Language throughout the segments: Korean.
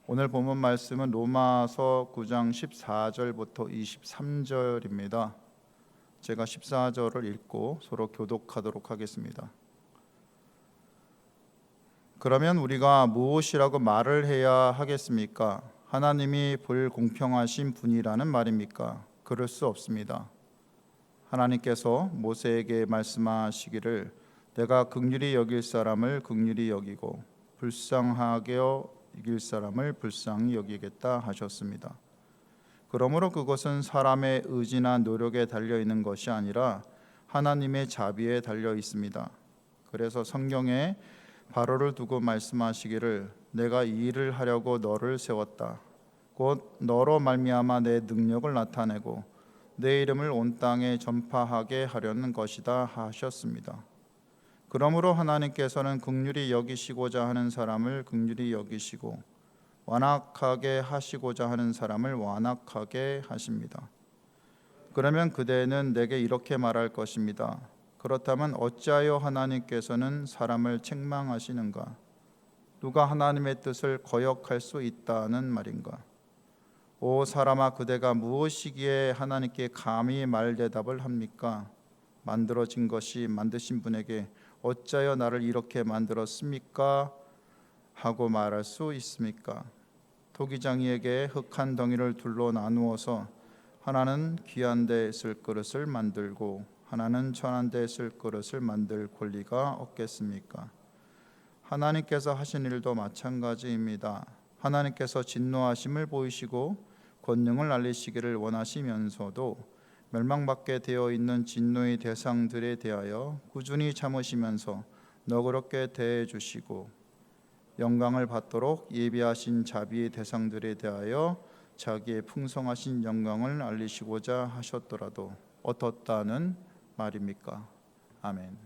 오늘 본문 말씀은 로마서 9장 14절부터 23절입니다. 제가 14절을 읽고 서로 교독하도록 하겠습니다. 그러면 우리가 무엇이라고 말을 해야 하겠습니까? 하나님이 불공평하신 분이라는 말입니까? 그럴 수 없습니다. 하나님께서 모세에게 말씀하시기를 내가 긍휼히 여길 사람을 긍휼히 여기고 불쌍하게 여길 사람을 불쌍히 여기겠다 하셨습니다. 그러므로 그것은 사람의 의지나 노력에 달려 있는 것이 아니라 하나님의 자비에 달려 있습니다. 그래서 성경에 바로를 두고 말씀하시기를 내가 이 일을 하려고 너를 세웠다. 곧 너로 말미암아 내 능력을 나타내고 내 이름을 온 땅에 전파하게 하려는 것이다 하셨습니다. 그러므로 하나님께서는 긍휼히 여기시고자 하는 사람을 긍휼히 여기시고 완악하게 하시고자 하는 사람을 완악하게 하십니다. 그러면 그대는 내게 이렇게 말할 것입니다. 그렇다면 어찌하여 하나님께서는 사람을 책망하시는가? 누가 하나님의 뜻을 거역할 수 있다는 말인가? 오 사람아, 그대가 무엇이기에 하나님께 감히 말대답을 합니까? 만들어진 것이 만드신 분에게 어찌하여 나를 이렇게 만들었습니까? 하고 말할 수 있습니까? 토기장이에게 흙한 덩이를 둘로 나누어서 하나는 귀한 데 쓸 그릇을 만들고 하나는 천한 데 쓸 그릇을 만들 권리가 없겠습니까? 하나님께서 하신 일도 마찬가지입니다. 하나님께서 진노하심을 보이시고 권능을 알리시기를 원하시면서도 멸망받게 되어 있는 진노의 대상들에 대하여 꾸준히 참으시면서 너그럽게 대해 주시고 영광을 받도록 예비하신 자비의 대상들에 대하여 자기의 풍성하신 영광을 알리시고자 하셨더라도 어떻다는 말입니까? 아멘.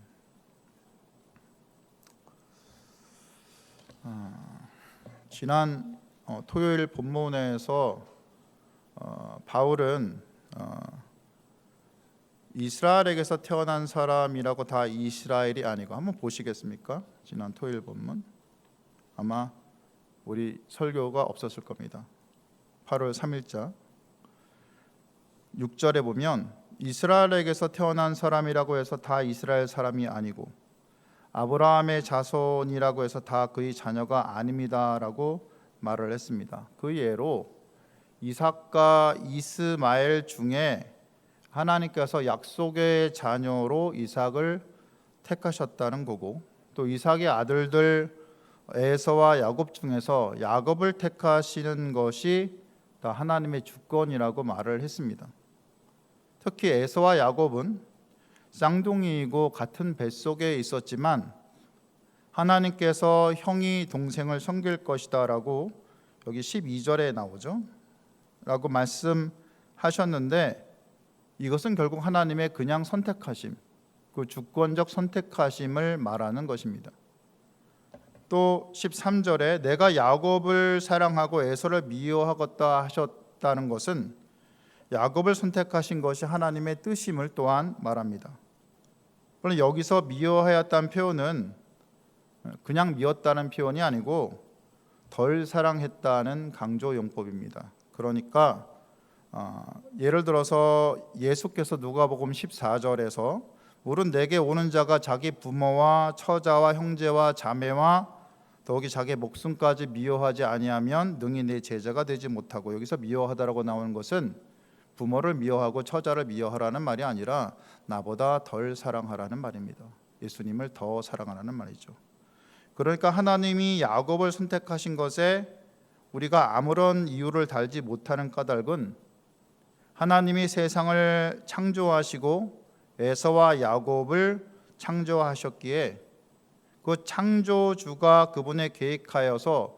지난 토요일 본문에서 바울은 이스라엘에게서 태어난 사람이라고 다 이스라엘이 아니고, 한번 보시겠습니까? 지난 토요일 본문 아마 우리 설교가 없었을 겁니다. 8월 3일자 6절에 보면 이스라엘에게서 태어난 사람이라고 해서 다 이스라엘 사람이 아니고 아브라함의 자손이라고 해서 다 그의 자녀가 아닙니다라고 말을 했습니다. 그 예로 이삭과 이스마엘 중에 하나님께서 약속의 자녀로 이삭을 택하셨다는 거고, 또 이삭의 아들들 에서와 야곱 중에서 야곱을 택하시는 것이 다 하나님의 주권이라고 말을 했습니다. 특히 에서와 야곱은 쌍둥이이고 같은 뱃속에 있었지만 하나님께서 형이 동생을 섬길 것이다 라고 여기 12절에 나오죠. 라고 말씀하셨는데 이것은 결국 하나님의 그냥 선택하심, 그 주권적 선택하심을 말하는 것입니다. 또 13절에 내가 야곱을 사랑하고 에서를 미워하겠다 하셨다는 것은 야곱을 선택하신 것이 하나님의 뜻임을 또한 말합니다. 그런데 여기서 미워하였다는 표현은 그냥 미웠다는 표현이 아니고 덜 사랑했다는 강조 용법입니다. 그러니까 예를 들어서 예수께서 누가복음 14절에서 물은 내게 오는 자가 자기 부모와 처자와 형제와 자매와 더욱이 자기 목숨까지 미워하지 아니하면 능히 내 제자가 되지 못하고, 여기서 미워하다라고 나오는 것은 부모를 미워하고 처자를 미워하라는 말이 아니라 나보다 덜 사랑하라는 말입니다. 예수님을 더 사랑하라는 말이죠. 그러니까 하나님이 야곱을 선택하신 것에 우리가 아무런 이유를 달지 못하는 까닭은 하나님이 세상을 창조하시고 에서와 야곱을 창조하셨기에 그 창조주가 그분의 계획하여서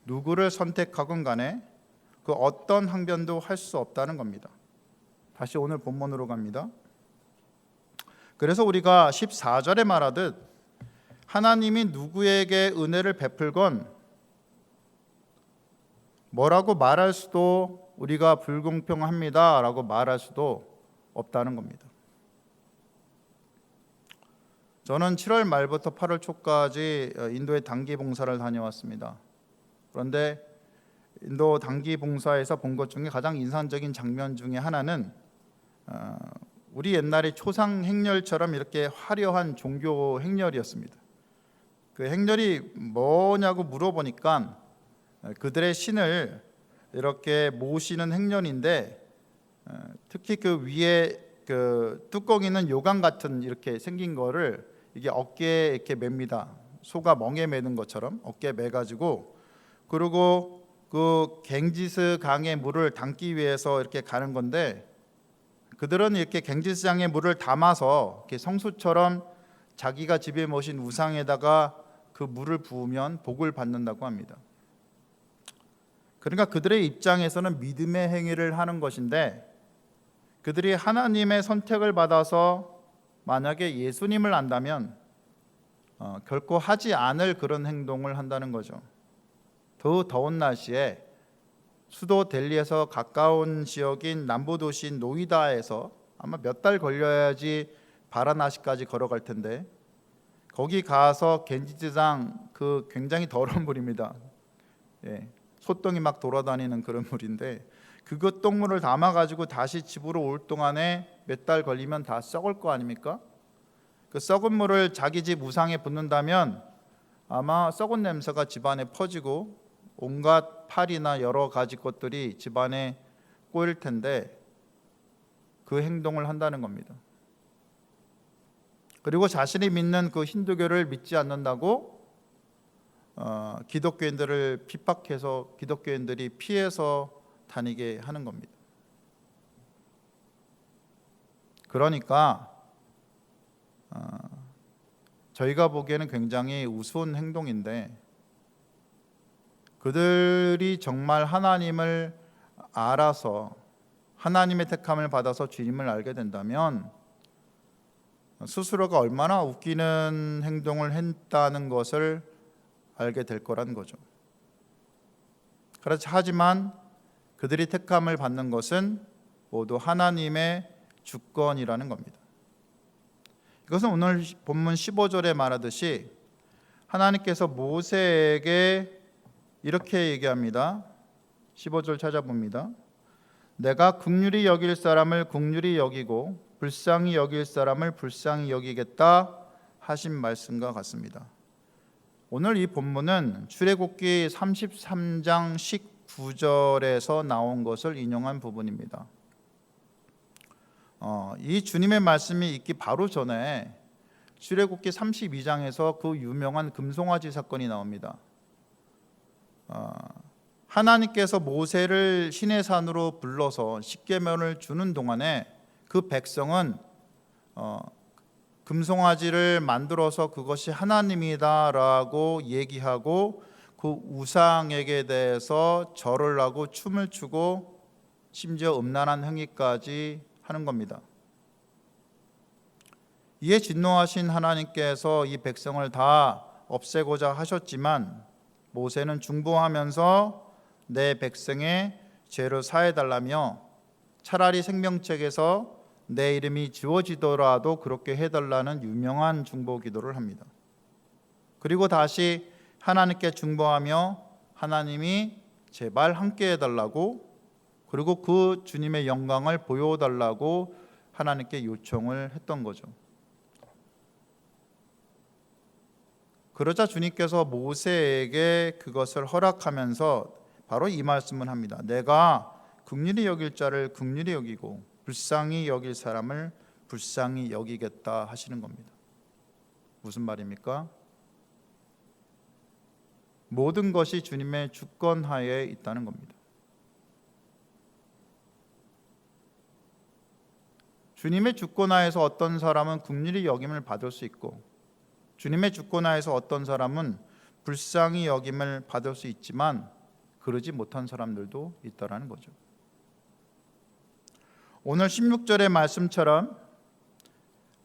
누구를 선택하건 간에 그 어떤 항변도 할 수 없다는 겁니다. 다시 오늘 본문으로 갑니다. 그래서 우리가 14절에 말하듯 하나님이 누구에게 은혜를 베풀건 뭐라고 말할 수도, 우리가 불공평합니다 라고 말할 수도 없다는 겁니다. 저는 7월 말부터 8월 초까지 인도의 단기 봉사를 다녀왔습니다. 그런데 인도 단기 봉사에서 본 것 중에 가장 인상적인 장면 중에 하나는 우리 옛날에 초상 행렬처럼 이렇게 화려한 종교 행렬이었습니다. 그 행렬이 뭐냐고 물어보니까 그들의 신을 이렇게 모시는 행렬인데, 특히 그 위에 그 뚜껑이는 요강 같은 이렇게 생긴 거를 이게 어깨에 이렇게 맵니다. 소가 멍에 매는 것처럼 어깨에 매가지고, 그리고 그 갱지스 강의 물을 담기 위해서 이렇게 가는 건데, 그들은 이렇게 갱지스 강의 물을 담아서 이렇게 성수처럼 자기가 집에 모신 우상에다가 그 물을 부으면 복을 받는다고 합니다. 그러니까 그들의 입장에서는 믿음의 행위를 하는 것인데, 그들이 하나님의 선택을 받아서 만약에 예수님을 안다면 결코 하지 않을 그런 행동을 한다는 거죠. 더 더운 날씨에 수도 델리에서 가까운 지역인 남부 도시인 노이다에서 아마 몇 달 걸려야지 바라나시까지 걸어갈 텐데, 거기 가서 겐지스강, 그 굉장히 더러운 물입니다. 소똥이 막 돌아다니는 그런 물인데, 그것 똥물을 담아가지고 다시 집으로 올 동안에 몇 달 걸리면 다 썩을 거 아닙니까? 그 썩은 물을 자기 집 우상에 붓는다면 아마 썩은 냄새가 집안에 퍼지고 온갖 파리나 여러 가지 것들이 집안에 꼬일 텐데, 그 행동을 한다는 겁니다. 그리고 자신이 믿는 그 힌두교를 믿지 않는다고 기독교인들을 핍박해서 기독교인들이 피해서 다니게 하는 겁니다. 그러니까 저희가 보기에는 굉장히 우스운 행동인데, 그들이 정말 하나님을 알아서 하나님의 택함을 받아서 주님을 알게 된다면 스스로가 얼마나 웃기는 행동을 했다는 것을 알게 될 거란 거죠. 그렇지, 하지만 그들이 택함을 받는 것은 모두 하나님의 주권이라는 겁니다. 이것은 오늘 본문 15절에 말하듯이 하나님께서 모세에게 이렇게 얘기합니다. 15절 찾아봅니다. 내가 긍휼히 여길 사람을 긍휼히 여기고 불쌍히 여길 사람을 불쌍히 여기겠다 하신 말씀과 같습니다. 오늘 이 본문은 출애굽기 33장 19절에서 나온 것을 인용한 부분입니다. 이 주님의 말씀이 있기 바로 전에 출애굽기 32장에서 그 유명한 금송아지 사건이 나옵니다. 하나님께서 모세를 시내산으로 불러서 십계명을 주는 동안에 그 백성은 금송아지를 만들어서 그것이 하나님이다라고 얘기하고 그 우상에게 대해서 절을 하고 춤을 추고 심지어 음란한 행위까지 하는 겁니다. 이에 진노하신 하나님께서 이 백성을 다 없애고자 하셨지만 모세는 중보하면서 내 백성의 죄를 사해달라며 차라리 생명책에서 내 이름이 지워지더라도 그렇게 해달라는 유명한 중보 기도를 합니다. 그리고 다시 하나님께 중보하며 하나님이 제발 함께 해달라고, 그리고 그 주님의 영광을 보여달라고 하나님께 요청을 했던 거죠. 그러자 주님께서 모세에게 그것을 허락하면서 바로 이 말씀을 합니다. 내가 긍휼히 여길 자를 긍휼히 여기고 불쌍히 여길 사람을 불쌍히 여기겠다 하시는 겁니다. 무슨 말입니까? 모든 것이 주님의 주권하에 있다는 겁니다. 주님의 주권하에서 어떤 사람은 긍휼히 여김을 받을 수 있고, 주님의 주권하에서 어떤 사람은 불쌍히 여김을 받을 수 있지만 그러지 못한 사람들도 있다라는 거죠. 오늘 16절의 말씀처럼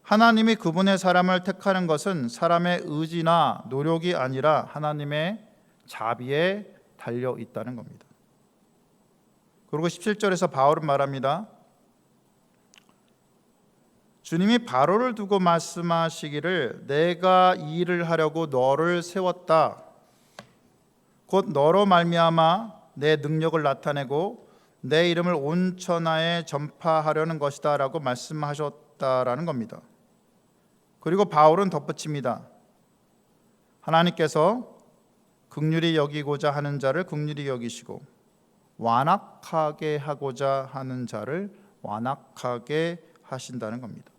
하나님이 그분의 사람을 택하는 것은 사람의 의지나 노력이 아니라 하나님의 자비에 달려 있다는 겁니다. 그리고 17절에서 바울은 말합니다. 주님이 바로를 두고 말씀하시기를 내가 이 일을 하려고 너를 세웠다. 곧 너로 말미암아 내 능력을 나타내고 내 이름을 온 천하에 전파하려는 것이다 라고 말씀하셨다라는 겁니다. 그리고 바울은 덧붙입니다. 하나님께서 긍휼히 여기고자 하는 자를 긍휼히 여기시고 완악하게 하고자 하는 자를 완악하게 하신다는 겁니다.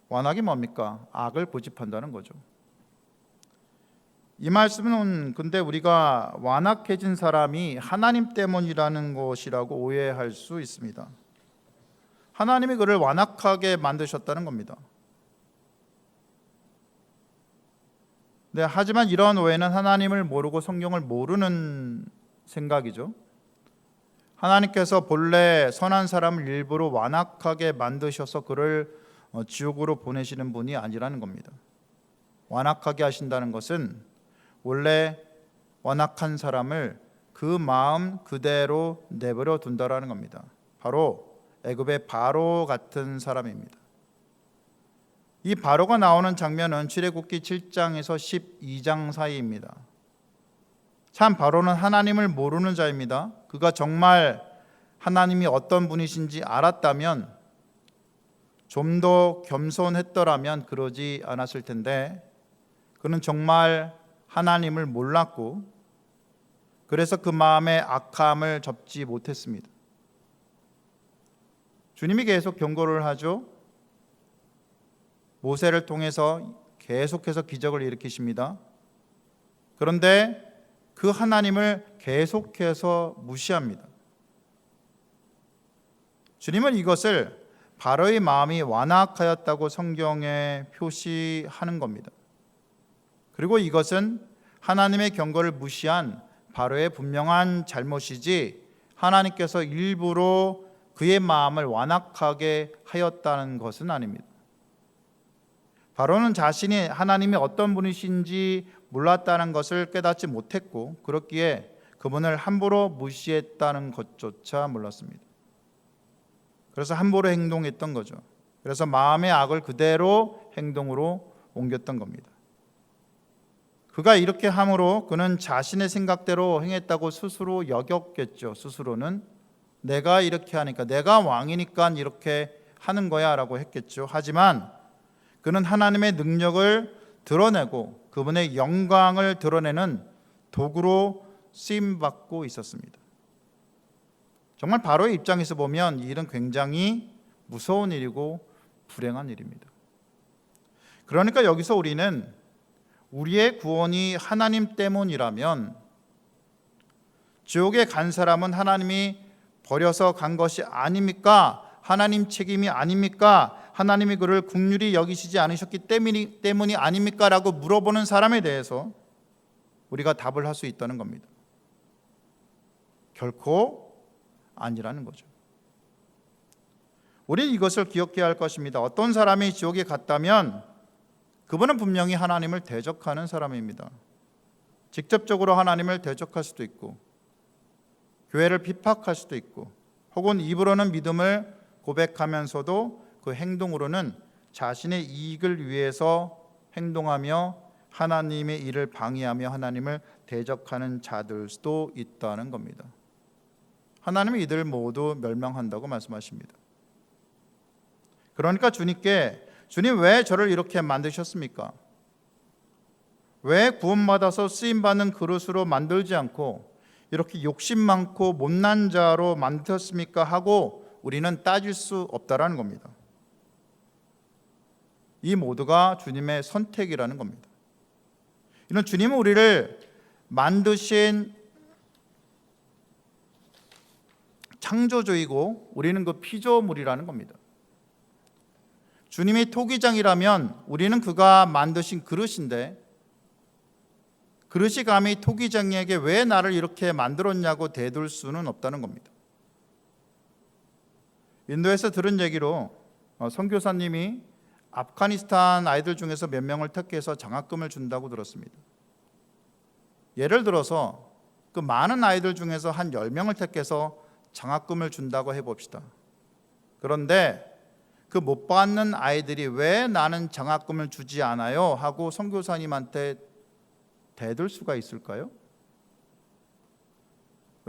완악이 뭡니까? 악을 고집한다는 거죠. 이 말씀은 근데 우리가 완악해진 사람이 하나님 때문이라는 것이라고 오해할 수 있습니다. 하나님이 그를 완악하게 만드셨다는 겁니다. 네, 하지만 이러한 오해는 하나님을 모르고 성경을 모르는 생각이죠. 하나님께서 본래 선한 사람을 일부러 완악하게 만드셔서 그를 지옥으로 보내시는 분이 아니라는 겁니다. 완악하게 하신다는 것은 원래 완악한 사람을 그 마음 그대로 내버려 둔다라는 겁니다. 바로 애굽의 바로 같은 사람입니다. 이 바로가 나오는 장면은 출애굽기 7장에서 12장 사이입니다. 참 바로는 하나님을 모르는 자입니다. 그가 정말 하나님이 어떤 분이신지 알았다면, 좀 더 겸손했더라면 그러지 않았을 텐데, 그는 정말 하나님을 몰랐고 그래서 그 마음의 악함을 접지 못했습니다. 주님이 계속 경고를 하죠. 모세를 통해서 계속해서 기적을 일으키십니다. 그런데 그 하나님을 계속해서 무시합니다. 주님은 이것을 바로의 마음이 완악하였다고 성경에 표시하는 겁니다. 그리고 이것은 하나님의 경고를 무시한 바로의 분명한 잘못이지 하나님께서 일부러 그의 마음을 완악하게 하였다는 것은 아닙니다. 바로는 자신이 하나님이 어떤 분이신지 몰랐다는 것을 깨닫지 못했고, 그렇기에 그분을 함부로 무시했다는 것조차 몰랐습니다. 그래서 함부로 행동했던 거죠. 그래서 마음의 악을 그대로 행동으로 옮겼던 겁니다. 그가 이렇게 함으로 그는 자신의 생각대로 행했다고 스스로 여겼겠죠. 스스로는 내가 이렇게 하니까, 내가 왕이니까 이렇게 하는 거야 라고 했겠죠. 하지만 그는 하나님의 능력을 드러내고 그분의 영광을 드러내는 도구로 쓰임받고 있었습니다. 정말 바로의 입장에서 보면 이 일은 굉장히 무서운 일이고 불행한 일입니다. 그러니까 여기서 우리는 우리의 구원이 하나님 때문이라면 지옥에 간 사람은 하나님이 버려서 간 것이 아닙니까? 하나님 책임이 아닙니까? 하나님이 그를 긍휼히 여기시지 않으셨기 때문이 아닙니까? 라고 물어보는 사람에 대해서 우리가 답을 할 수 있다는 겁니다. 결코 아니라는 거죠. 우리는 이것을 기억해야 할 것입니다. 어떤 사람이 지옥에 갔다면 그분은 분명히 하나님을 대적하는 사람입니다. 직접적으로 하나님을 대적할 수도 있고, 교회를 핍박할 수도 있고, 혹은 입으로는 믿음을 고백하면서도 그 행동으로는 자신의 이익을 위해서 행동하며 하나님의 일을 방해하며 하나님을 대적하는 자들 수도 있다는 겁니다. 하나님은 이들 모두 멸망한다고 말씀하십니다. 그러니까 주님께, 주님 왜 저를 이렇게 만드셨습니까? 왜 구원받아서 쓰임받는 그릇으로 만들지 않고 이렇게 욕심 많고 못난 자로 만드셨습니까? 하고 우리는 따질 수 없다라는 겁니다. 이 모두가 주님의 선택이라는 겁니다. 이런 주님은 우리를 만드신 창조주이고 우리는 그 피조물이라는 겁니다. 주님이 토기장이라면 우리는 그가 만드신 그릇인데, 그릇이 감히 토기장에게 왜 나를 이렇게 만들었냐고 대들 수는 없다는 겁니다. 인도에서 들은 얘기로 선교사님이 아프가니스탄 아이들 중에서 몇 명을 택해서 장학금을 준다고 들었습니다. 예를 들어서 그 많은 아이들 중에서 한 10명을 택해서 장학금을 준다고 해봅시다. 그런데 그 못 받는 아이들이 왜 나는 장학금을 주지 않아요? 하고 선교사님한테 대들 수가 있을까요?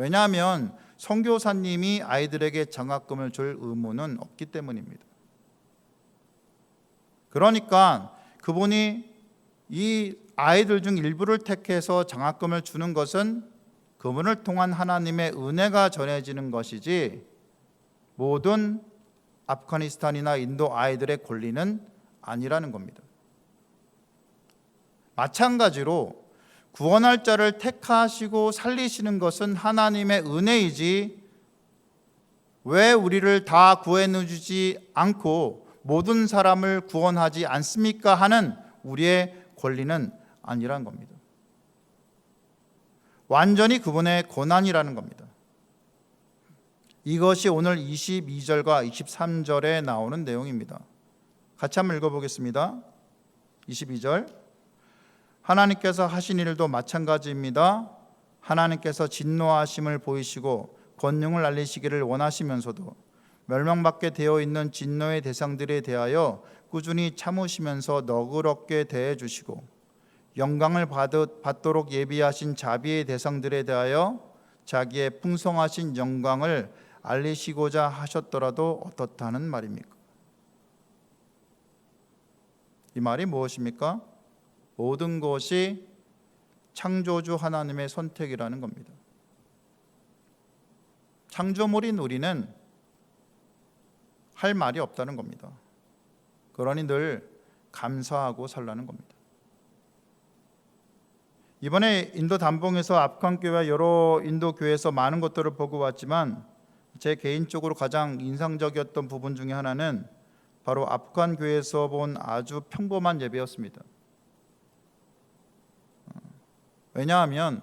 왜냐하면 선교사님이 아이들에게 장학금을 줄 의무는 없기 때문입니다. 그러니까 그분이 이 아이들 중 일부를 택해서 장학금을 주는 것은 그분을 통한 하나님의 은혜가 전해지는 것이지 모든 아프가니스탄이나 인도 아이들의 권리는 아니라는 겁니다. 마찬가지로 구원할 자를 택하시고 살리시는 것은 하나님의 은혜이지 왜 우리를 다 구해주지 않고 모든 사람을 구원하지 않습니까? 하는 우리의 권리는 아니라는 겁니다. 완전히 그분의 권한이라는 겁니다. 이것이 오늘 22절과 23절에 나오는 내용입니다. 같이 한번 읽어보겠습니다. 22절, 하나님께서 하신 일도 마찬가지입니다. 하나님께서 진노하심을 보이시고 권능을 알리시기를 원하시면서도 멸망받게 되어 있는 진노의 대상들에 대하여 꾸준히 참으시면서 너그럽게 대해 주시고 영광을 받도록 예비하신 자비의 대상들에 대하여 자기의 풍성하신 영광을 알리시고자 하셨더라도 어떻다는 말입니까? 이 말이 무엇입니까? 모든 것이 창조주 하나님의 선택이라는 겁니다. 창조물인 우리는 할 말이 없다는 겁니다. 그러니 늘 감사하고 살라는 겁니다. 이번에 인도 담봉에서 아프간 교회와 여러 인도 교회에서 많은 것들을 보고 왔지만 제 개인적으로 가장 인상적이었던 부분 중에 하나는 바로 아프간 교회에서 본 아주 평범한 예배였습니다. 왜냐하면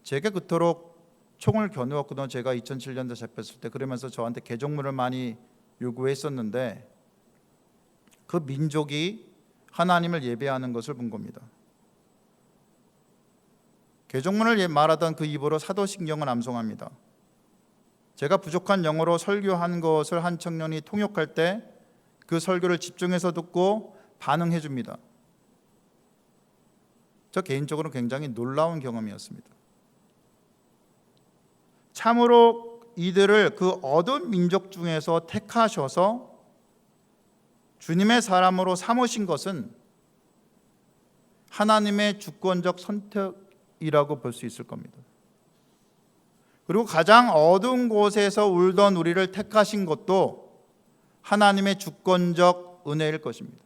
제게 그토록 총을 겨누었거든요. 제가 2007년도에 잡혔을 때. 그러면서 저한테 개종문을 많이 요구했었는데 그 민족이 하나님을 예배하는 것을 본 겁니다. 개종문을 말하던 그 입으로 사도신경을 암송합니다. 제가 부족한 영어로 설교한 것을 한 청년이 통역할 때 그 설교를 집중해서 듣고 반응해 줍니다. 저 개인적으로 굉장히 놀라운 경험이었습니다. 참으로 이들을 그 어두운 민족 중에서 택하셔서 주님의 사람으로 삼으신 것은 하나님의 주권적 선택이라고 볼 수 있을 겁니다. 그리고 가장 어두운 곳에서 울던 우리를 택하신 것도 하나님의 주권적 은혜일 것입니다.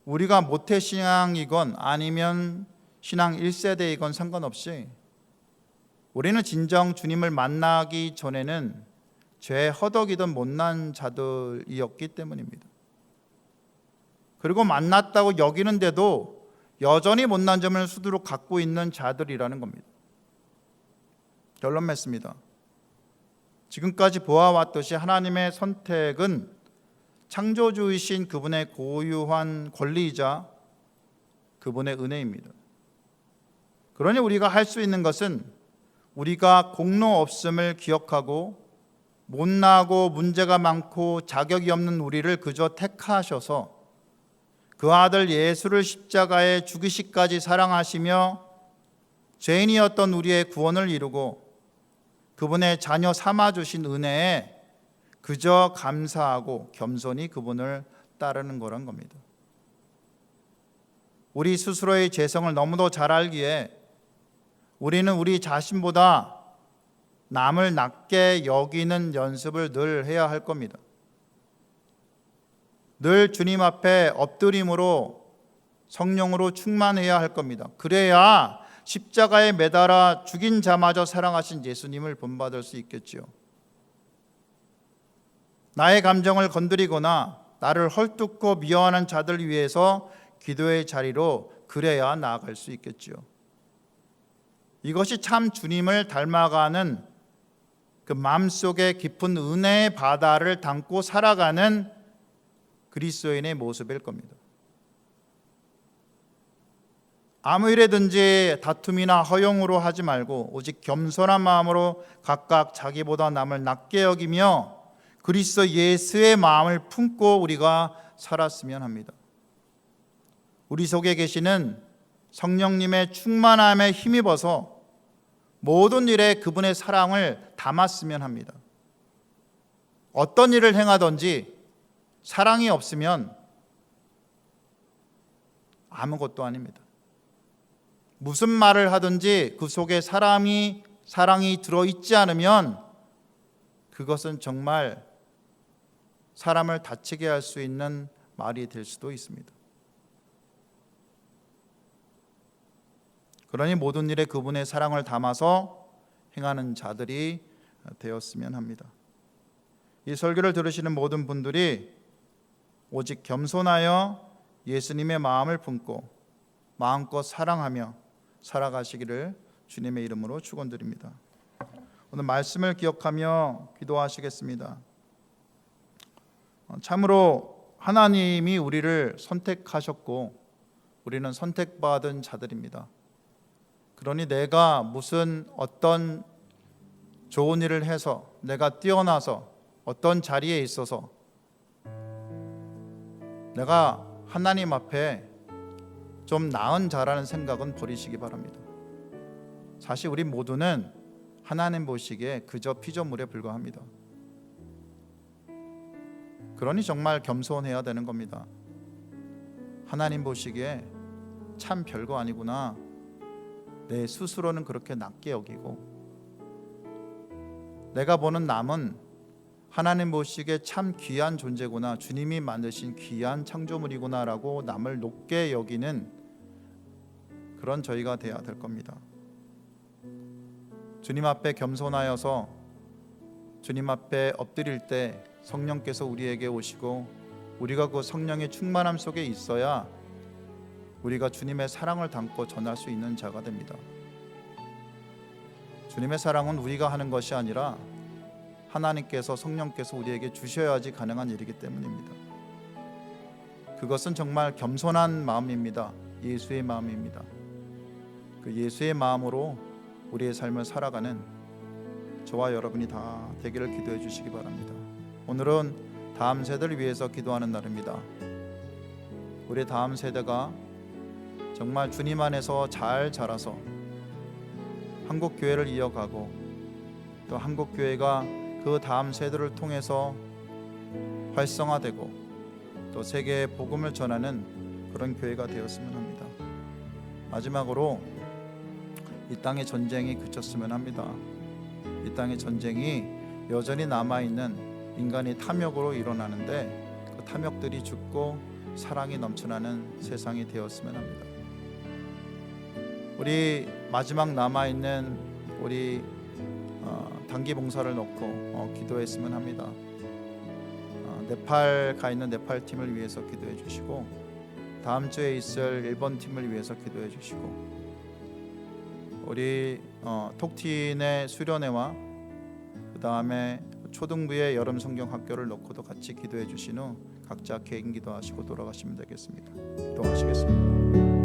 우리가 모태신앙이건 아니면 신앙 1세대이건 상관없이 우리는 진정 주님을 만나기 전에는 죄 허덕이던 못난 자들이었기 때문입니다. 그리고 만났다고 여기는데도 여전히 못난 점을 수두룩 갖고 있는 자들이라는 겁니다. 결론 맺습니다. 지금까지 보아왔듯이 하나님의 선택은 창조주이신 그분의 고유한 권리이자 그분의 은혜입니다. 그러니 우리가 할 수 있는 것은 우리가 공로 없음을 기억하고 못나고 문제가 많고 자격이 없는 우리를 그저 택하셔서 그 아들 예수를 십자가에 죽이시기까지 사랑하시며 죄인이었던 우리의 구원을 이루고 그분의 자녀 삼아주신 은혜에 그저 감사하고 겸손히 그분을 따르는 거란 겁니다. 우리 스스로의 죄성을 너무도 잘 알기에 우리는 우리 자신보다 남을 낮게 여기는 연습을 늘 해야 할 겁니다. 늘 주님 앞에 엎드림으로 성령으로 충만해야 할 겁니다. 그래야 십자가에 매달아 죽인 자마저 사랑하신 예수님을 본받을 수 있겠지요. 나의 감정을 건드리거나 나를 헐뜯고 미워하는 자들 위해서 기도의 자리로 그래야 나아갈 수 있겠지요. 이것이 참 주님을 닮아가는 그 마음속에 깊은 은혜의 바다를 담고 살아가는 그리스도인의 모습일 겁니다. 아무 일에든지 다툼이나 허용으로 하지 말고 오직 겸손한 마음으로 각각 자기보다 남을 낮게 여기며 그리스도 예수의 마음을 품고 우리가 살았으면 합니다. 우리 속에 계시는 성령님의 충만함에 힘입어서 모든 일에 그분의 사랑을 담았으면 합니다. 어떤 일을 행하든지 사랑이 없으면 아무것도 아닙니다. 무슨 말을 하든지 그 속에 사랑이 들어있지 않으면 그것은 정말 사람을 다치게 할 수 있는 말이 될 수도 있습니다. 그러니 모든 일에 그분의 사랑을 담아서 행하는 자들이 되었으면 합니다. 이 설교를 들으시는 모든 분들이 오직 겸손하여 예수님의 마음을 품고 마음껏 사랑하며 살아가시기를 주님의 이름으로 축원드립니다. 오늘 말씀을 기억하며 기도하시겠습니다. 참으로 하나님이 우리를 선택하셨고 우리는 선택받은 자들입니다. 그러니 내가 무슨 어떤 좋은 일을 해서 내가 뛰어나서 어떤 자리에 있어서 내가 하나님 앞에 좀 나은 자라는 생각은 버리시기 바랍니다. 사실 우리 모두는 하나님 보시기에 그저 피조물에 불과합니다. 그러니 정말 겸손해야 되는 겁니다. 하나님 보시기에 참 별거 아니구나. 내 스스로는 그렇게 낮게 여기고 내가 보는 남은 하나님 보시기에 참 귀한 존재구나. 주님이 만드신 귀한 창조물이구나 라고 남을 높게 여기는 그런 저희가 돼야 될 겁니다. 주님 앞에 겸손하여서 주님 앞에 엎드릴 때 성령께서 우리에게 오시고 우리가 그 성령의 충만함 속에 있어야 우리가 주님의 사랑을 담고 전할 수 있는 자가 됩니다. 주님의 사랑은 우리가 하는 것이 아니라 하나님께서 성령께서 우리에게 주셔야지 가능한 일이기 때문입니다. 그것은 정말 겸손한 마음입니다. 예수의 마음입니다. 그 예수의 마음으로 우리의 삶을 살아가는 저와 여러분이 다 되기를 기도해 주시기 바랍니다. 오늘은 다음 세대를 위해서 기도하는 날입니다. 우리 다음 세대가 정말 주님 안에서 잘 자라서 한국교회를 이어가고 또 한국교회가 그 다음 세대를 통해서 활성화되고 또 세계에 복음을 전하는 그런 교회가 되었으면 합니다. 마지막으로 이 땅의 전쟁이 그쳤으면 합니다. 이 땅의 전쟁이 여전히 남아있는 인간의 탐욕으로 일어나는데 그 탐욕들이 죽고 사랑이 넘쳐나는 세상이 되었으면 합니다. 우리 마지막 남아있는 우리 단기 봉사를 놓고 기도했으면 합니다. 네팔 가 있는 네팔 팀을 위해서 기도해 주시고 다음 주에 있을 일본 팀을 위해서 기도해 주시고 우리 톡틴의 수련회와 그 다음에 초등부의 여름 성경 학교를 놓고도 같이 기도해 주신 후 각자 개인 기도하시고 돌아가시면 되겠습니다. 기도하시겠습니다.